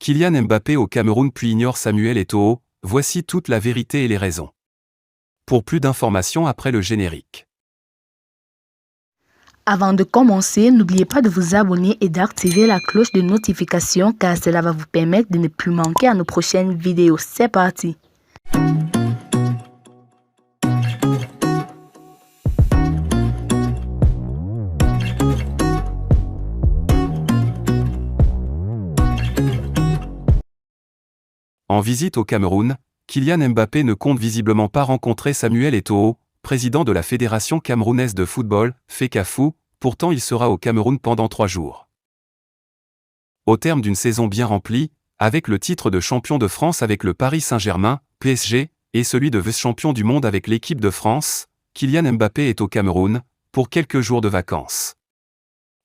Kylian Mbappé au Cameroun puis ignore Samuel Eto'o, voici toute la vérité et les raisons. Pour plus d'informations après le générique. Avant de commencer, n'oubliez pas de vous abonner et d'activer la cloche de notification car cela va vous permettre de ne plus manquer à nos prochaines vidéos. C'est parti! En visite au Cameroun, Kylian Mbappé ne compte visiblement pas rencontrer Samuel Eto'o, président de la Fédération camerounaise de football, FECAFOOT, pourtant il sera au Cameroun pendant 3 jours. Au terme d'une saison bien remplie, avec le titre de champion de France avec le Paris Saint-Germain, PSG, et celui de vice-champion du monde avec l'équipe de France, Kylian Mbappé est au Cameroun, pour quelques jours de vacances.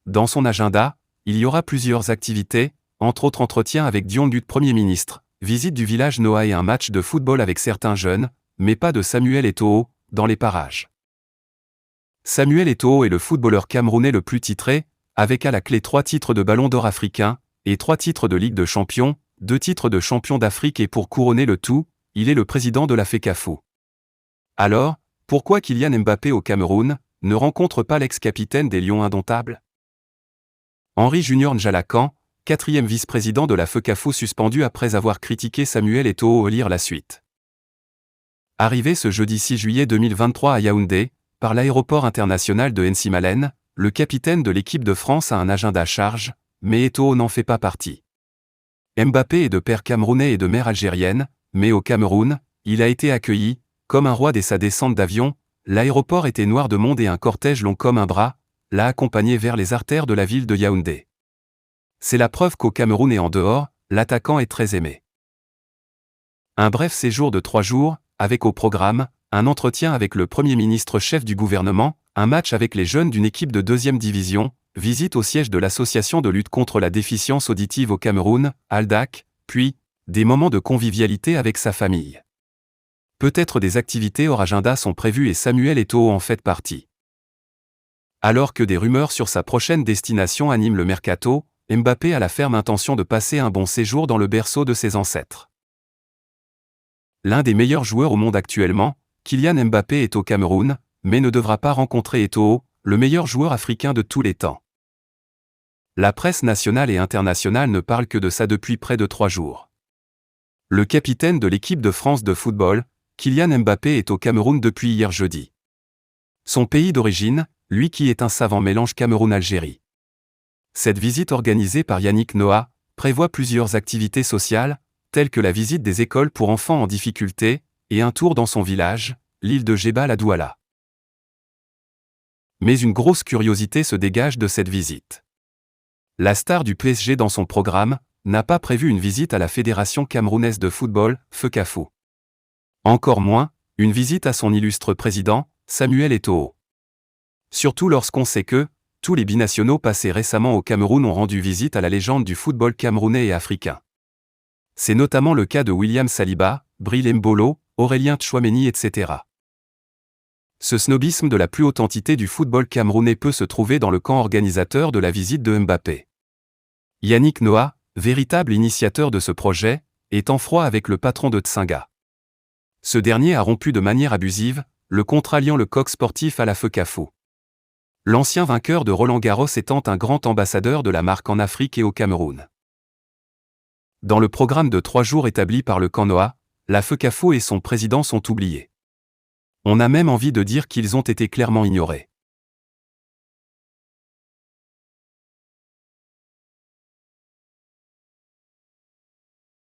Dans son agenda, il y aura plusieurs activités, entre autres entretiens avec Dion Gut Premier ministre, visite du village Noah et un match de football avec certains jeunes, mais pas de Samuel Eto'o, dans les parages. Samuel Eto'o est le footballeur camerounais le plus titré, avec à la clé 3 titres de Ballon d'Or africain, et 3 titres de Ligue de Champions, 2 titres de champion d'Afrique et pour couronner le tout, il est le président de la FECAFOOT. Alors, pourquoi Kylian Mbappé au Cameroun ne rencontre pas l'ex-capitaine des Lions indomptables? Henri Junior Njalakan, 4e vice-président de la FECAFOOT suspendu après avoir critiqué Samuel Eto'o, lire la suite. Arrivé ce jeudi 6 juillet 2023 à Yaoundé, par l'aéroport international de Nsimalen, le capitaine de l'équipe de France a un agenda charge, mais Eto'o n'en fait pas partie. Mbappé est de père camerounais et de mère algérienne, mais au Cameroun, il a été accueilli, comme un roi dès sa descente d'avion, l'aéroport était noir de monde et un cortège long comme un bras, l'a accompagné vers les artères de la ville de Yaoundé. C'est la preuve qu'au Cameroun et en dehors, l'attaquant est très aimé. Un bref séjour de 3 jours, avec au programme, un entretien avec le Premier ministre chef du gouvernement, un match avec les jeunes d'une équipe de 2e division, visite au siège de l'association de lutte contre la déficience auditive au Cameroun, ALDAC, puis, des moments de convivialité avec sa famille. Peut-être des activités hors agenda sont prévues et Samuel Eto'o en fait partie. Alors que des rumeurs sur sa prochaine destination animent le mercato, Mbappé a la ferme intention de passer un bon séjour dans le berceau de ses ancêtres. L'un des meilleurs joueurs au monde actuellement, Kylian Mbappé est au Cameroun, mais ne devra pas rencontrer Eto'o, le meilleur joueur africain de tous les temps. La presse nationale et internationale ne parle que de ça depuis près de 3 jours. Le capitaine de l'équipe de France de football, Kylian Mbappé est au Cameroun depuis hier jeudi. Son pays d'origine, lui qui est un savant mélange Cameroun-Algérie. Cette visite organisée par Yannick Noah prévoit plusieurs activités sociales, telles que la visite des écoles pour enfants en difficulté, et un tour dans son village, l'île de Jebel à Douala. Mais une grosse curiosité se dégage de cette visite. La star du PSG dans son programme n'a pas prévu une visite à la Fédération camerounaise de football, FECAFOOT. Encore moins, une visite à son illustre président, Samuel Eto'o. Surtout lorsqu'on sait que, tous les binationaux passés récemment au Cameroun ont rendu visite à la légende du football camerounais et africain. C'est notamment le cas de William Saliba, Bril Mbolo, Aurélien Tchouaméni etc. Ce snobisme de la plus haute entité du football camerounais peut se trouver dans le camp organisateur de la visite de Mbappé. Yannick Noah, véritable initiateur de ce projet, est en froid avec le patron de Tsinga. Ce dernier a rompu de manière abusive le contrat liant le coq sportif à la FECAFOOT. L'ancien vainqueur de Roland-Garros étant un grand ambassadeur de la marque en Afrique et au Cameroun. Dans le programme de 3 jours établi par le camp Noah, la FECAFOOT et son président sont oubliés. On a même envie de dire qu'ils ont été clairement ignorés.